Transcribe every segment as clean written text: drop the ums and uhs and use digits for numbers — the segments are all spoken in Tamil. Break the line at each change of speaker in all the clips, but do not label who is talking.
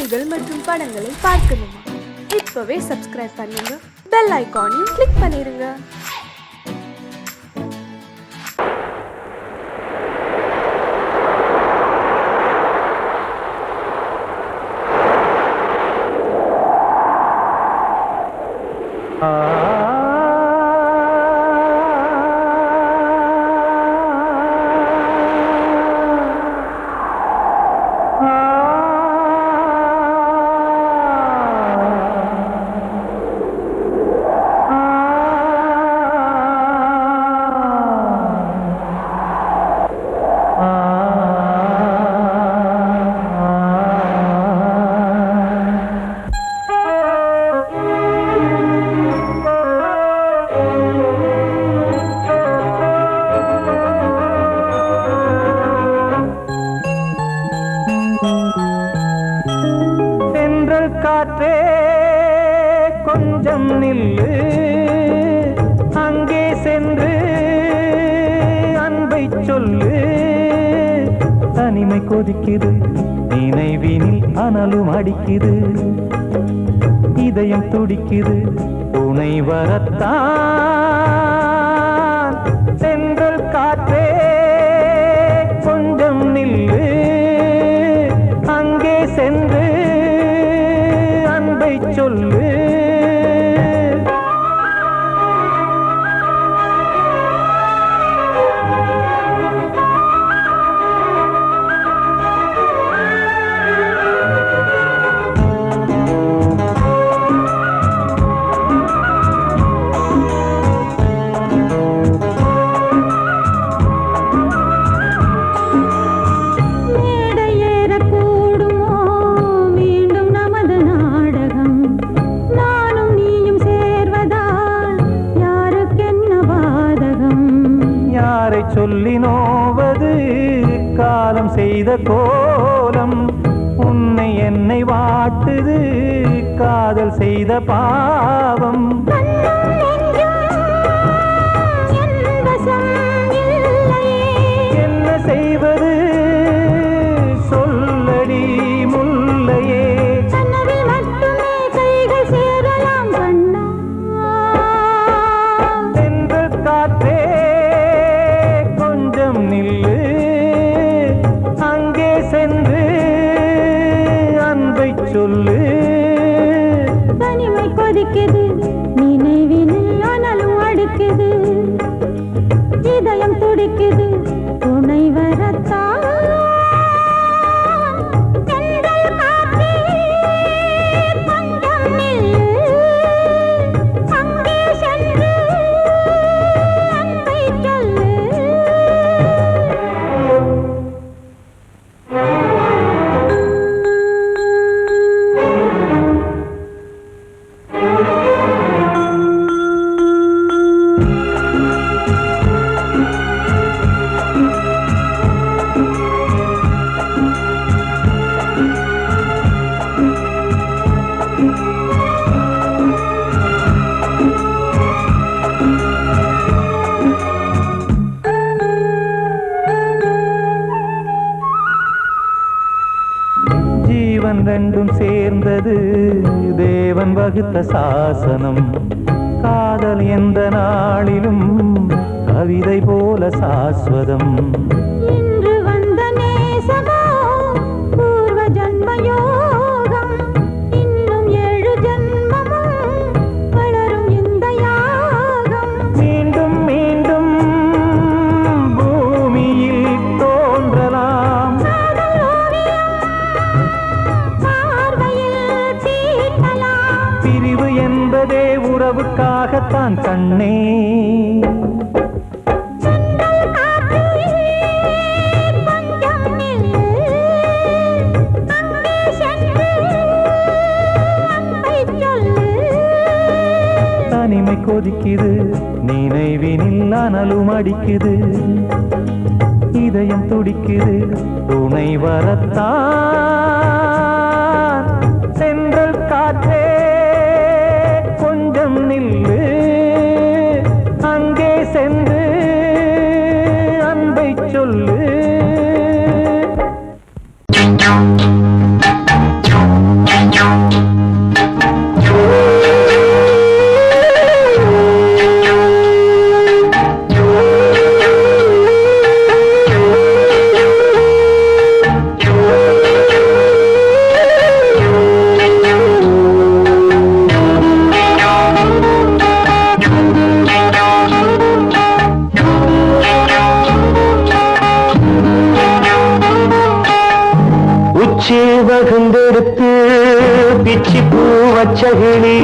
செய்திகள் மற்றும் படங்களை பார்க்கணுமா? இப்பவே சப்ஸ்கிரைப் பண்ணுங்க, பெல் ஐகானையும் கிளிக் பண்ணிருங்க.
காற்றே கொஞ்சம் நில்லு, அங்கே சென்று அன்பை சொல்லு. தனிமை கொதிக்குது, நினைவினில் அனலும் அடிக்குது, இதயம் துடிக்குது, துணை வரத்தான். சென்றல் காற்றே கொஞ்சம் நில்லு, அங்கே சென்று சொல்லு. சொல்லி நோவது காலம் செய்த கோலம், உன்னை என்னை வாட்டுது காதல் செய்த பாவம். என்ன செய்வது சொல்லடி முல்லையே, சென்று காற்றே நில்லு, அங்கே சென்று அன்பை சொல்லு.
தனிமை கொதிக்குது, நினைவினில் அனலும் அடிக்குது, இதயம் துடிக்குது, துணை வரத்தான். ஜீவன் ரெண்டும் சேர்ந்தது தேவன் வகுத்த சாசனம். காதல் எந்த நாளிலும் கவிதை போல சாஸ்வதம். இன்று வந்த நேசமோ பூர்வ ஜன்ம யோகம், இன்னும் 7 ஜன்மமும் வளரும் இந்த யாகம்.
மீண்டும் மீண்டும் பூமியில் தோன்றலாம், பிரிவு என்பதே உறவுக்காகத்தான் கண்ணே. தனிமை கொதிக்குது, நினைவினில் அனலும் அடிக்குது, இதயம் துடிக்குது, துணை வரத்தான். சென்றல் காற்றே கொஞ்சம் நில்லு, அங்கே சென்று அன்பை சொல்லு.
வகுந்தெடுத்து பிச்சி பூ வச்ச கிளி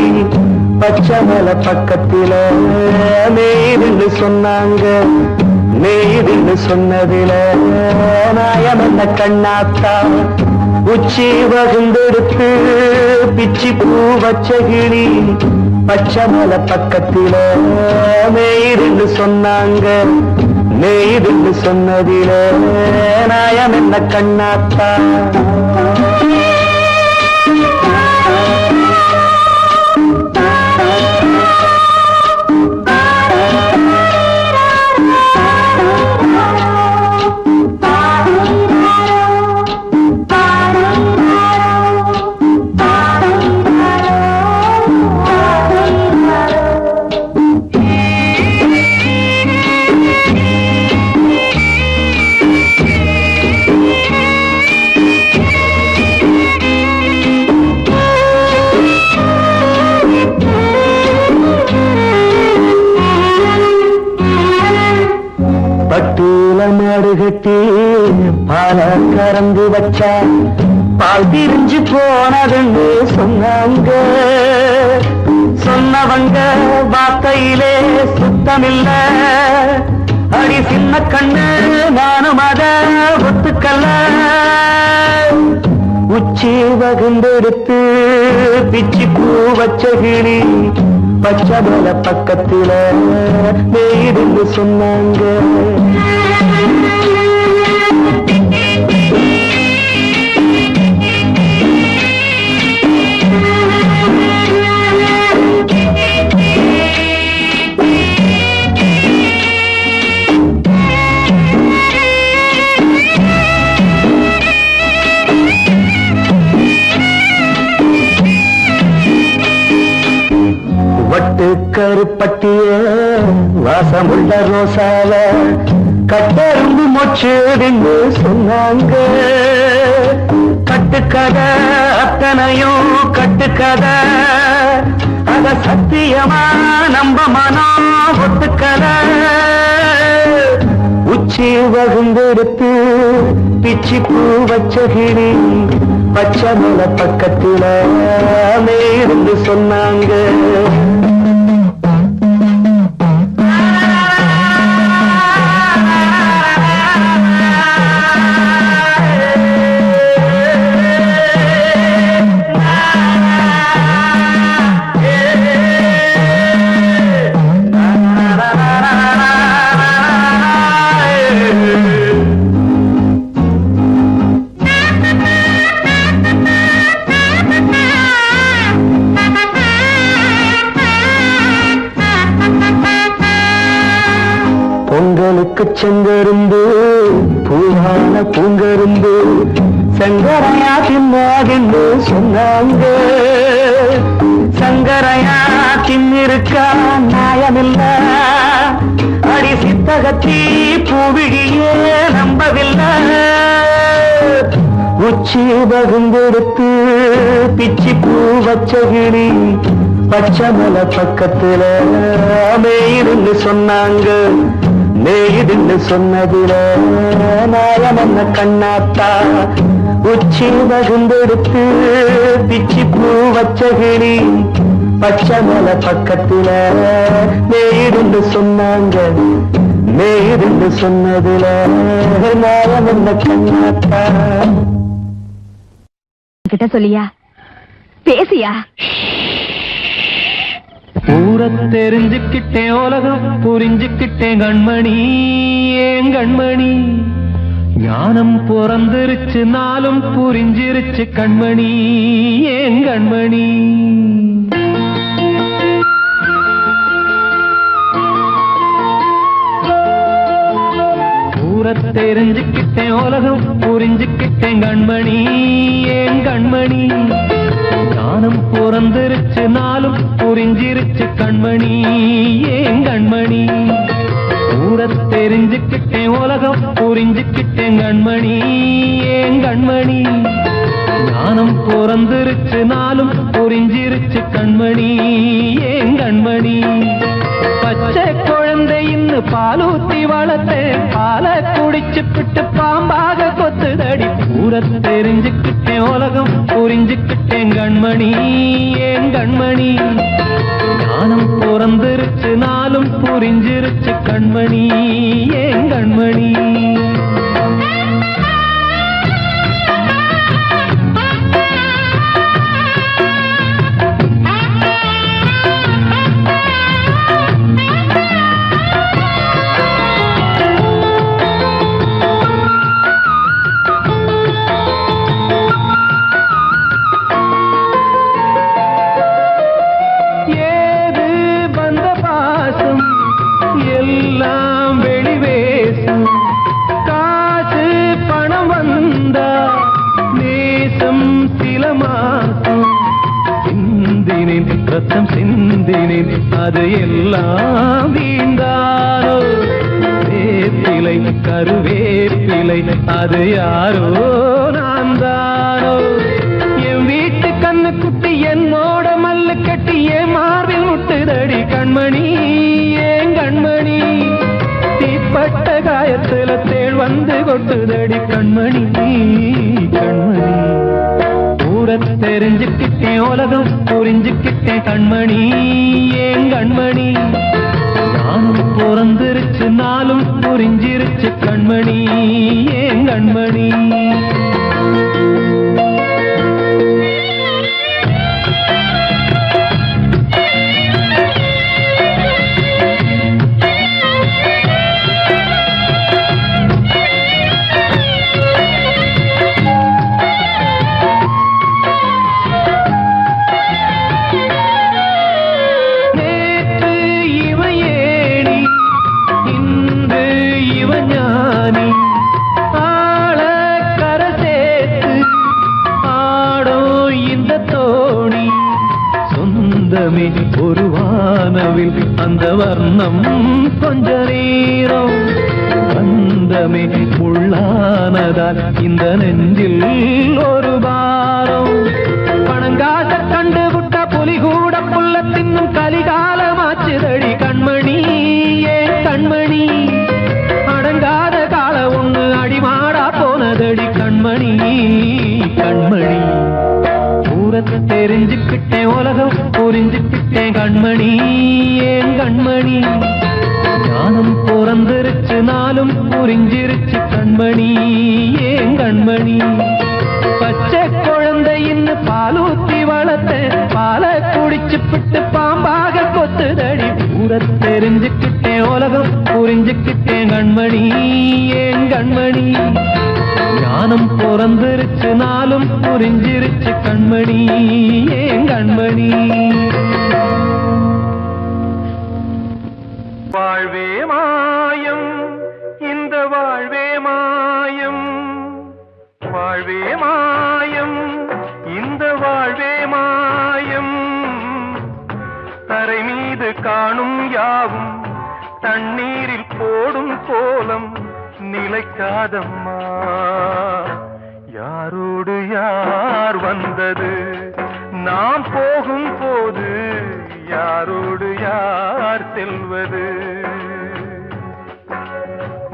பச்சை மலை பக்கத்தில நெய்துன்னு சொன்னாங்க. நெய்துன்னு சொன்னதில நாயம் என்ன கண்ணாத்தா. உச்சி வகுந்தெடுத்து பிச்சி பூ வச்ச கிளி பச்சை மலை பக்கத்தில நெய்துன்னு சொன்னாங்க. நெய்துன்னு சொன்னதில நாயம் என்ன கண்ணாத்தா. பட்டூல மாடு கட்டி பால கறந்து வச்சா பால் திரிஞ்சு போனதுன்னு சொன்னாங்க. சொன்னவங்க வார்த்தையிலே சுத்தமில்ல. அடி சின்ன கண்ணு நானும் அத ஒத்துக்கல்ல. உச்சி வகுந்தெடுத்து பிச்சி பூ வச்ச கிளி பச்சை மலை பக்கத்தில நெய்துன்னு சொன்னாங்க. வட்டு கருப்பட்டிய வாசமுள்ள ரோசால கட்டெரும்பு மொச்சுடுன்னு சொன்னாங்க. கட்டுக்கதை அத்தனையும் கட்டுக்கதை. அத சத்தியமா நம்ப மனம் ஒத்துக்கதை. உச்சி வகுந்தெடுத்து பிச்சி பூ வச்ச கிளி பச்சை மலை பக்கத்தில நெய்துன்னு சொன்னாங்க. பொங்கலுக்கு செங்கரும்பு பூவான பூங்கரும்பு சங்கரையா தின்னாகின்னு சொன்னாங்க. சங்கரையா தின்னிருக்கா நியாயமில்ல. அடி சித்தகத்தி பூவிழியே நம்பவில்லை. உச்சி வகுந்தெடுத்து பிச்சி பூ வச்ச கிளி பச்சை மலை பக்கத்தில நெய்துன்னு சொன்னாங்க. நெய்துன்னு சொன்னதில நாயம் என்ன கண்ணாத்தா. உச்சி வகுந்தெடுத்து பிச்சி பூ வச்ச கிளி பச்சை மலை பக்கத்தில நெய்துன்னு சொன்னாங்க. நெய்துன்னு சொன்னதில நாயம் என்ன கண்ணாத்தா.
கிட்ட சொல்லியா பேசியா?
ஊரை தெரிஞ்சுக்கிட்டேன் உலகம் புரிஞ்சுக்கிட்டேன் கண்மணி. ஏன் கண்மணி ஞானம் பிறந்திருச்சு நாளும் புரிஞ்சிருச்சு கண்மணி. ஏன் கண்மணி ஊரை தெரிஞ்சுக்கிட்டேன் உலகம் புரிஞ்சுக்கிட்டேன் கண்மணி. ஏன் கண்மணி ஞானம் பிறந்திருச்சு நாளும் புரிஞ்சிருச்சு கண்மணி. ஏன் கண்மணி ஊரத் தெரிஞ்சுக்கிட்டேன் உலகம் புரிஞ்சுக்கிட்டேன் கண்மணி ஏன் கண்மணி ஞானம் பிறந்திருச்சு நாளும் புரிஞ்சிருச்சு கண்மணி ஏன் கண்மணி பச்சை குழந்தை இன்னும் பாலூத்தி வளர்த்தேன் பாலை குடிச்சு பிட்டு பாம்பாக கொத்துதடி ஊரத் தெரிஞ்சுக்கிட்டேன் உலகம் புரிஞ்சுக்கிட்டேன் கண்மணி ஏன் கண்மணி ஞானம் பிறந்திருச்சு நாளும் புரிஞ்சிருச்சு கண்மணி ஏன் கண்மணி ரத்தம் சிந்தினேன் அது எல்லாம் வீண்டாரோ வேப்பிலை கருவேப்பிலை அது யாரோ நான் தானோ என் வீட்டு கண்ணு குட்டி என்னோட மல்லு கட்டி என் மார்பில் முட்டுதடி கண்மணி ஏன் கண்மணி தீப்பட்ட காயத்துல தேள் வந்து கொட்டுதடி கண்மணி கண்மணி ஊரத் தெரிஞ்சுக்கிட்டேன் உலகம் புரிஞ்சுக்கிட்டேன் கண்மணி ஏன் கண்மணி நானும் பிறந்திருச்சு நாளும் புரிஞ்சிருச்சு கண்மணி ஏன் கண்மணி ஒரு வானவில் அந்த வர்ணம் கொஞ்ச நேரம் பந்தமே உள்ளானதால் இந்த நெஞ்சில் ஒரு பாரம் பணங்காச கண்டு விட்ட புலி கூட புல்ல தின்னும் கலிகாலமாச்சுதடி கண்மணி ஏன் கண்மணி அடங்காத கால ஒண்ணு அடிமாடா போனதடி கண்மணி கண்மணி ஊரத் தெரிஞ்சுக்கிட்டேன் உலகம் புரிஞ்சுக்கிட்டேன் கண்மணி ஏன் கண்மணி ஞானம் பிறந்திருச்சு நாளும் புரிஞ்சிருச்சு கண்மணி ஏன் கண்மணி பச்சை குழந்தை இன்னும் பாலூத்தி வளர்த்தேன் பாலை குடிச்சு பிட்டு பாம்பாக கொத்துதடி ஊரத் தெரிஞ்சுக்கிட்டேன் உலகம் புரிஞ்சுக்கிட்டேன் கண்மணி ஏன் கண்மணி ஞானம் பிறந்திருச்சு நாளும் புரிஞ்சிருச்சு கண்மணி ஏன் கண்மணி
வாழ்வே மாயம் இந்த வாழ்வே மாயம் வாழ்வே மாயம் இந்த வாழ்வே மாயம் தரை மீது காணும் யாவும் தண்ணீரில் போடும் கோலம் நிலைக்காதம்மா யாரோடு யார் வந்தது நாம் போகும் போது யாரோடு யார் செல்வது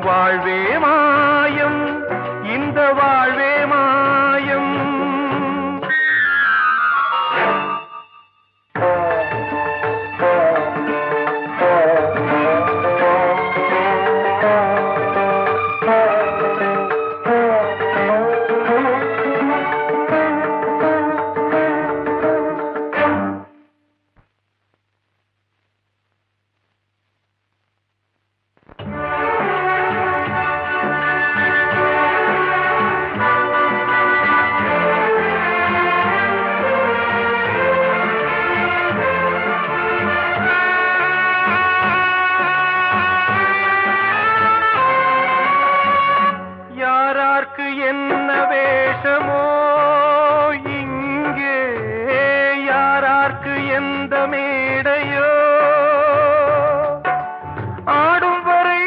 வாழ்வே மாயம் இந்த வாழ்வே மாயம் எந்த மேடையோ ஆடும் வரை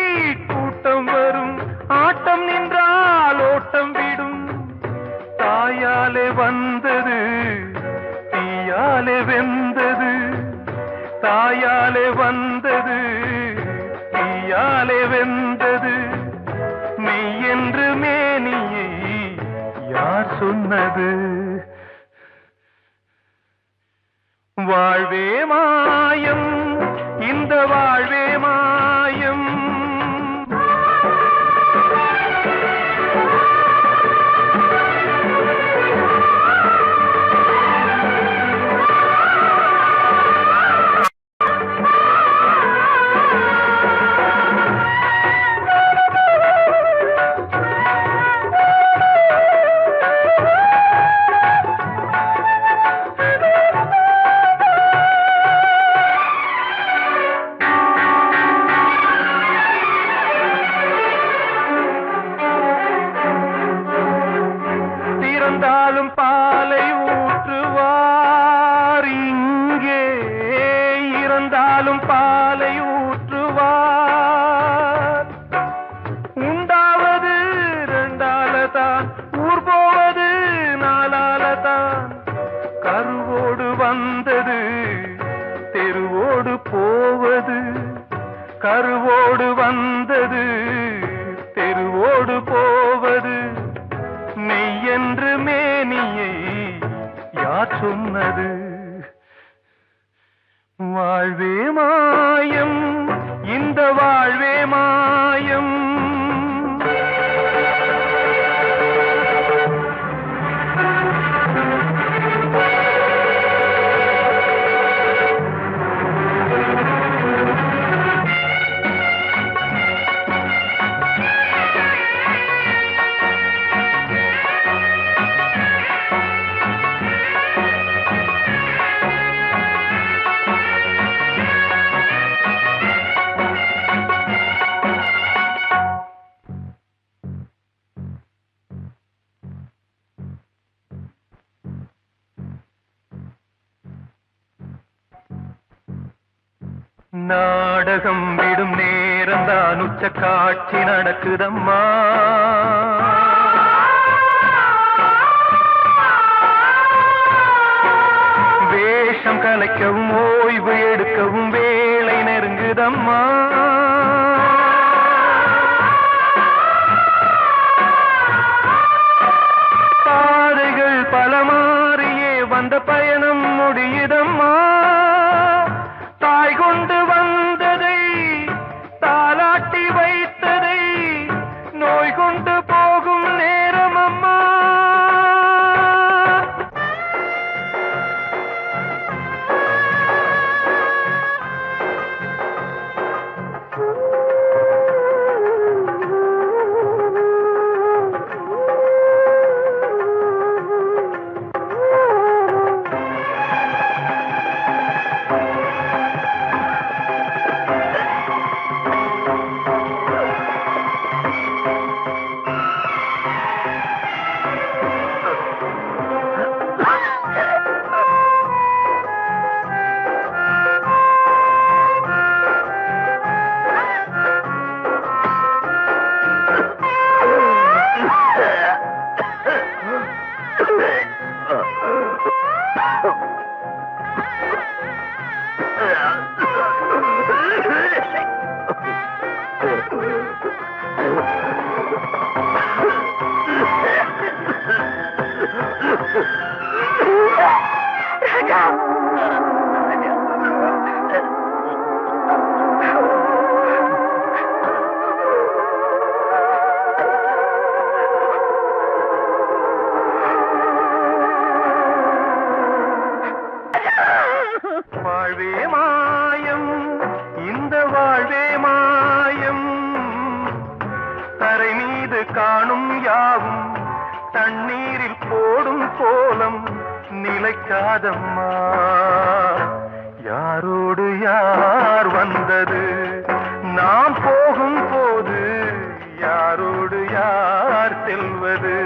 சொன்னது. வாழ்வே மாயம், இந்த வாழ்வே மாயம். இறந்தாலும் பாலை ஊற்றுவார் இங்கே, இறந்தாலும் பாலை ஊற்றுவார். உண்டாவது ரெண்டாலதான், ஊர் போவது நாலாலதான். கருவோடு வந்தது தெருவோடு போவது, கருவோடு வந்தது தெருவோடு போவது. மெய்யென்று மேனியை யார் சொன்னது? வாழ்வே மாயம், இந்த வாழ்வே மாயம். நாடகம் விடும் நேரம்தான் உச்ச காட்சி நடக்குதம்மா. வேஷம் கலைக்கவும் ஓய்வு எடுக்கவும் வேளை நெருங்குதம்மா. பாதைகள் பல மாறியே வந்த பயணம் முடியுதம்மா. தாய் கொண்டு வந்ததை தாலாட்டி வைத்ததை நோய் கொண்டு போகும் நேரம் அம்மா. வாழ்வே மாயம், இந்த வாழ்வே மாயம். தரை மீது காணும் யாவும் தண்ணீரில் போடும் கோலம் நிலைக்காதம்மா. யாரோடு யார் வந்தது நாம் போகும் போது, யாரோடு யார் செல்வது?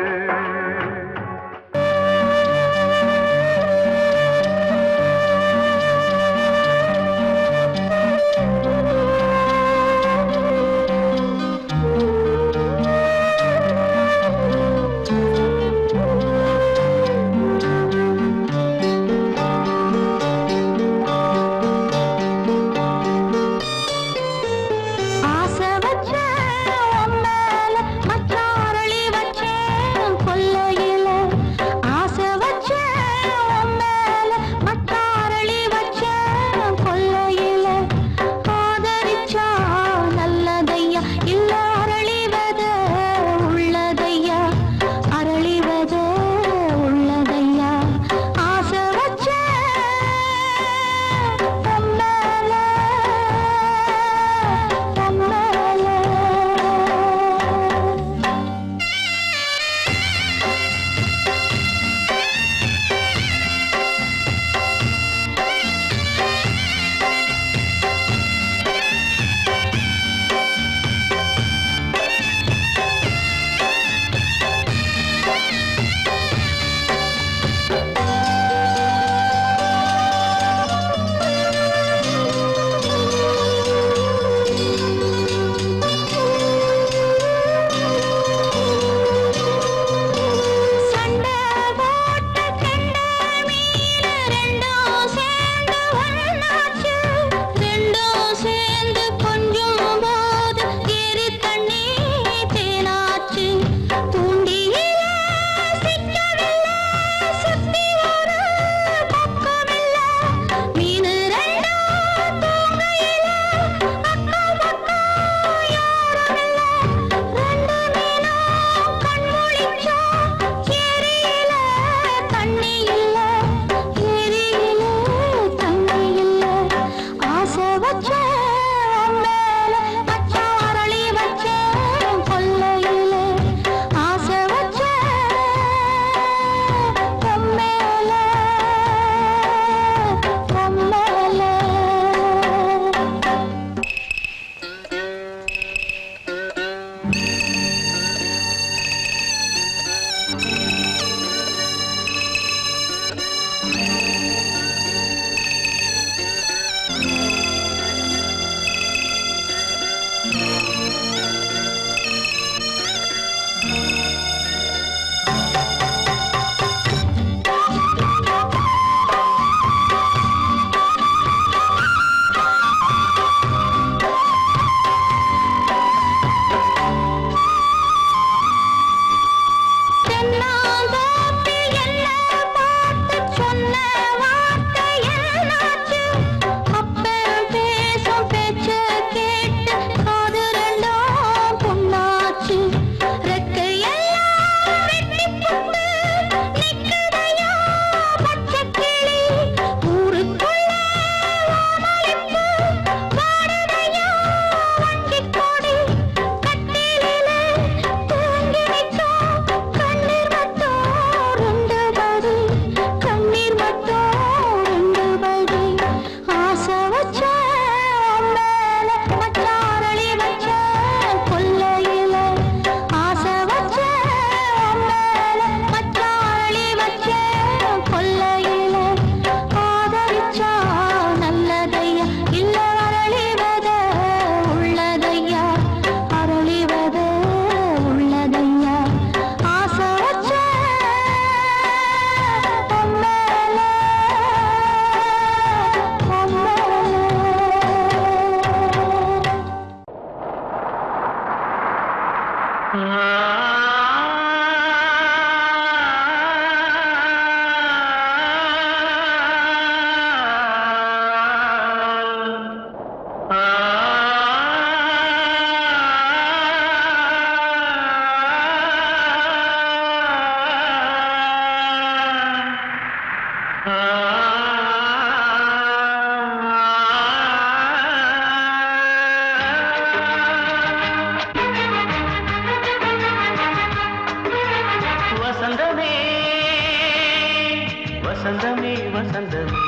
வசந்தமே வசந்தமே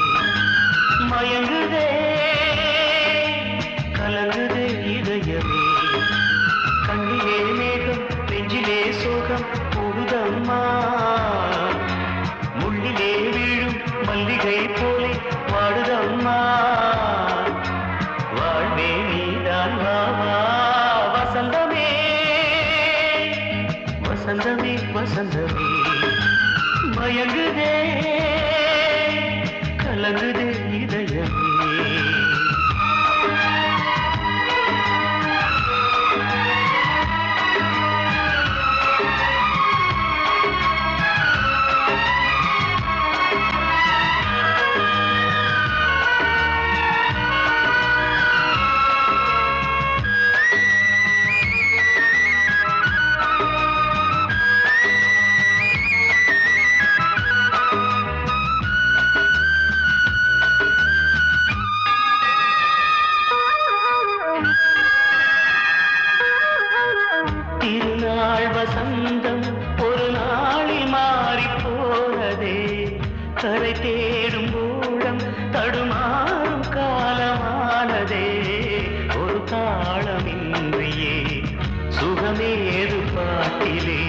மயங்குதே கலங்குதே இதயமே கண்ணிலே மேகம் நெஞ்சிலே சோகம் கூடுதம்மா முள்ளிலே வீழும் மல்லிகை போலே வாடுதம்மா வாழ்வே நீதான் வாவா வசந்தமே வசந்தமே வசந்தமே மயங்குதே கலங்குதே இதயமே திருநாள் வசந்தம் ஒரு நாளில் மாறி போனதே கரை தேடும் ஊழம் தடுமாறும் காலமானதே ஒரு தாளமின்றியே சுகமேது பாட்டிலே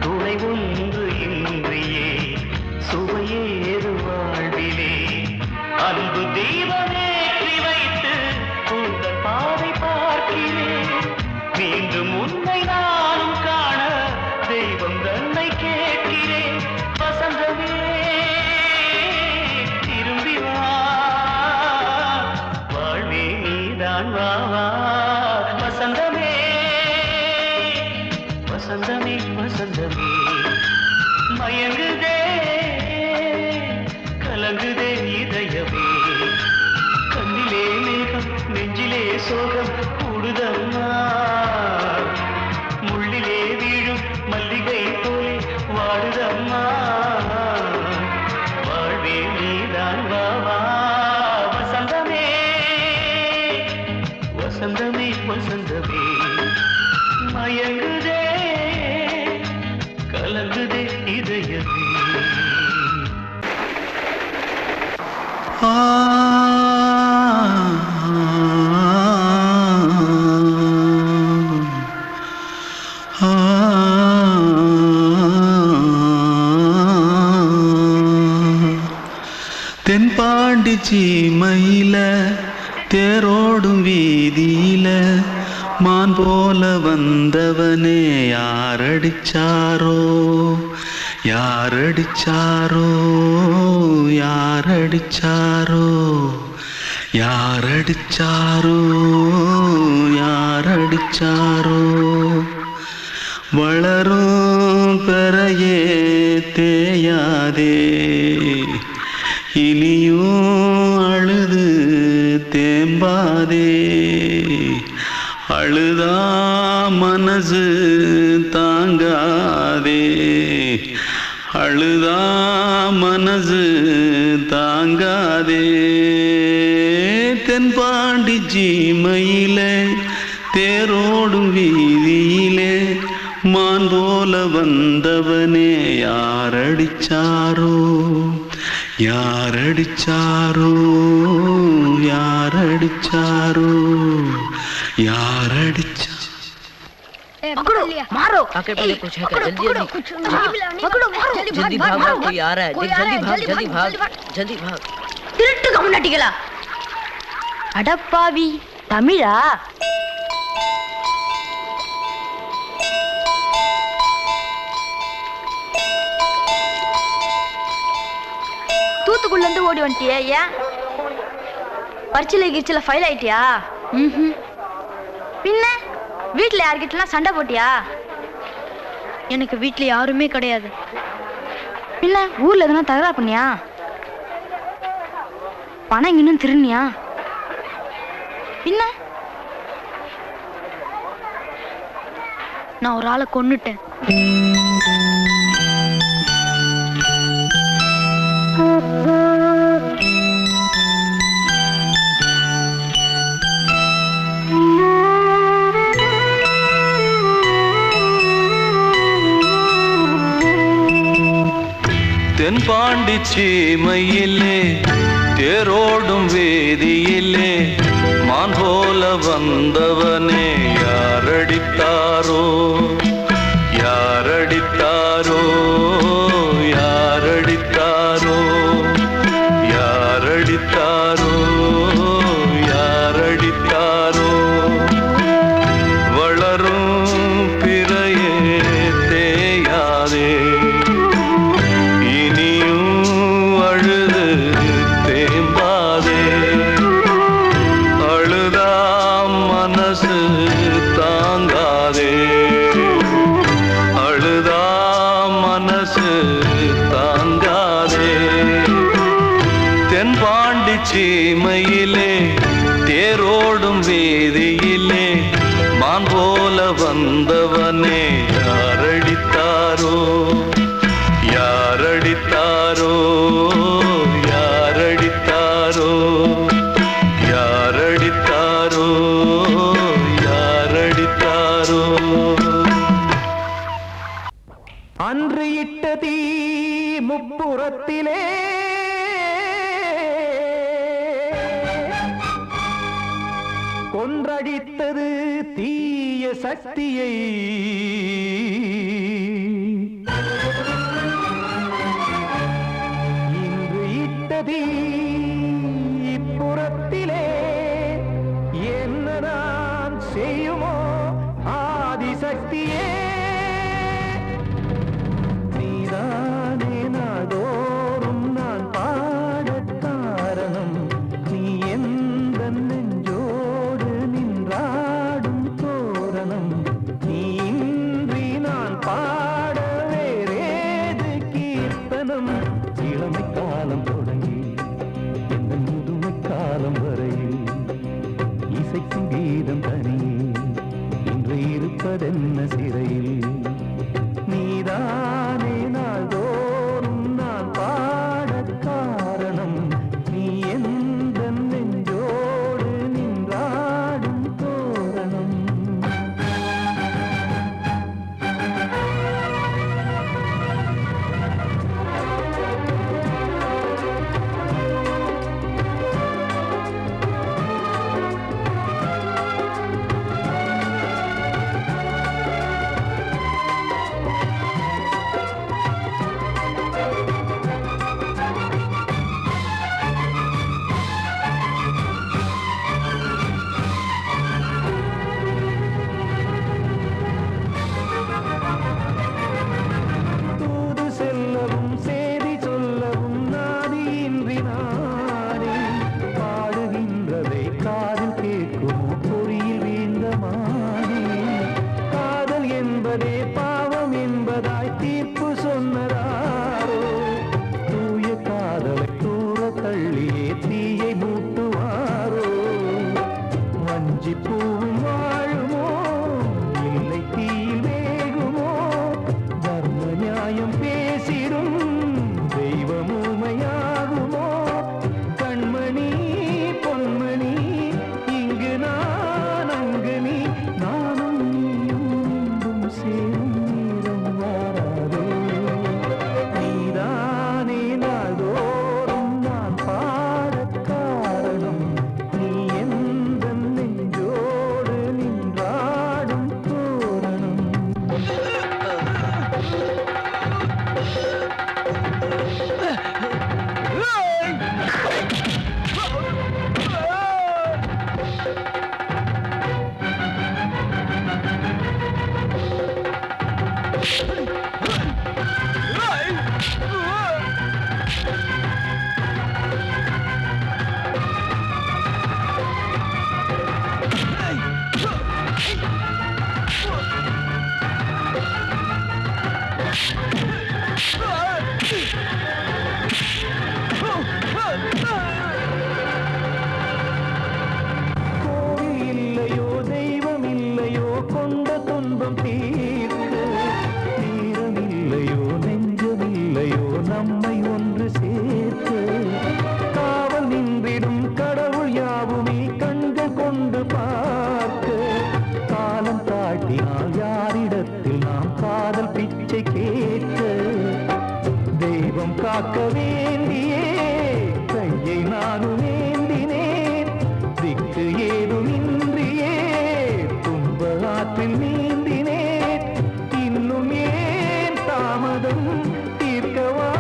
துணை ஒன்று இன்றியே சுவையேது வாழ்விலே அன்பு தீபமேற்றி வைத்து உங்கள் பாதை பார்க்கிறேன் மீண்டும் உன்னை நானும் காண தெய்வம் தன்னை கேட்கிறேன் வசந்தமே திரும்பி வா வாழ்வே நீதான் வா வா வசந்தமே வசந்தமே வசந்தமே மயங்குதே கலங்குதே இதயமே கண்ணிலே மேகம் நெஞ்சிலே சோகம் கூடுதம்மா முள்ளிலே வீழும் மல்லிகை போலே வாடுதம்மா வாழ்வே நீதான் வா வா வசந்தமே வசந்தமே வசந்தமே மயங்குதே கலங்குதே இதயமே
ஆ தென்பாண்டி சீமையில தேரோடும் வீதியில மான் போல வந்தவனே யாரடிச்சாரோ யாரடிச்சாரோ யாரடிச்சாரோ யாரடிச்சாரோ யாரடிச்சாரோ வளரும் பெறையே தேயாதே இனியும் அழுது தேம்பாதே அழுதா மனசு தாங்காதே அழுதா மனசு தாங்காதே தென்பாண்டி சீமையிலே தேரோடும் வீதியிலே மான் போல வந்தவனே யாரடிச்சாரோ யாரடிச்சாரோ யாரடிச்சாரோ யாரடிச்சா
मारो
आखिर पहले कुछ है क्या? जल्दी जल्दी जल्दी भाग भाग कोई आ रहा है देख जल्दी भाग जल्दी भाग
திருட்டு கம்முனட்டிகளா அடப்பாவி தமிழா தூத்துக்குள்ள இருந்து ஓடி வந்துட்டியா ஏன் பரிச்சையில கிரிச்சில ஃபைல் ஆயிட்டியா பின்ன வீட்டுல யார்கிட்டலாம் சண்டை போட்டியா எனக்கு வீட்டுல யாருமே கிடையாது பின்ன ஊர்ல எதுனா தகராறு பண்ணியா பணம் இன்னும் திருநியா பின்ன நான் ஒரு ஆளை கொன்னுட்டேன்
தென்பாண்டி சீமையிலே தேரோடும் வேதியிலே மான் போல வந்தவனே யாரடித்தாரோ யாரடித்தாரோ யாரடித்தாரோ யாரடித்தாரோ யாரடித்தாரோ வளரும் பிறையே தேயாதே சீமையிலே தேரோடும் வேதியிலே மான் போல வந்தவனே யாரடித்தாரோ யாரடித்தாரோ யாரடித்தாரோ யாரடித்தாரோ யாரடித்தாரோ
அன்று இட்ட தீ முப்புறத்திலே கொன்றடித்தது தீய சக்தியை இன்று இட்டதீ இப்புறத்திலே என்ன நான் செய்யுமோ ஆதிசக்தியே நீதானே நாடோறும் நான் பாடக் காரணம் நீ எந்த நெஞ்சோடு நின்றாடும் தோரணம் நீ இன்றி நான் பாட வேறேது கீர்த்தனம் இளமை காலம் தொடங்கி வஞ்சிப்பூவும் வாழுமோ இல்லை தீயில் வேகுமோ தர்ம நியாயம் பேசிடும் தெய்வம் ஊமையாகுமோ கண்மணி பொன்மணி இங்கு நான் அங்கு நீ நானும் நீயும் மீண்டும் சேரும் நேரம் வாராதே நீதானே நாள்தோறும் நான் பாடக் காரணம் நீ எந்த நெஞ்சோடு நின்றாடும் தோரணம் கோவில் இல்லையோ தெய்வம் இல்லையோ கொண்ட துன்பம் தீர்க்க நேரம் இல்லையோ நெஞ்சம் இல்லையோ நம்மை ஒன்று சேர்க்க காவல் நின்றிடும் கடவுள் யாவுமே கண்கள் கொண்டு பார்க்க காலம் தாட்டினால் யாரிடத்தில் நாம் காதல் பிச்சை கேட்க தெய்வம் காக்க வேண்டியே கையை நானும் ஏந்தினேன் திக்கு ஏதுமின்றியே துன்ப ஆற்றில் நீந்தினேன் இன்னும் ஏன் தாமதம் தீர்க்கவா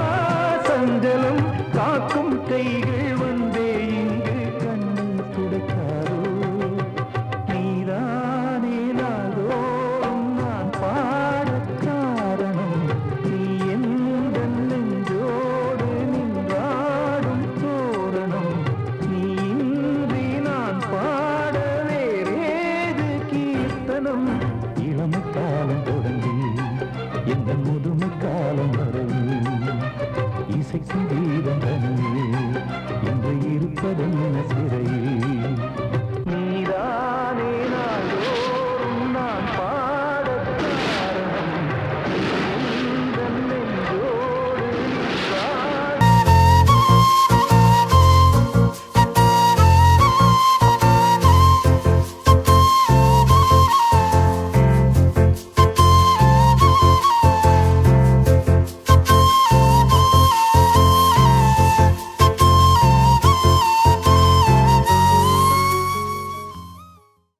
சஞ்சலம் காக்கும் கைகள் வந்தே இங்கு கண்ணீர் துடைக்காரோ நீதானே நாள்தோறும் நான் பாடக் காரணம் நீ எந்த நெஞ்சோடு நின்றாடும் தோரணம் நீ இன்றி நான் பாட வேறேது கீர்த்தனம் இளமை காலம் தொடங்கி எந்த முதுமை காலம் வரை இசை சங்கீதம் தனியே என்று இருப்பதென்ன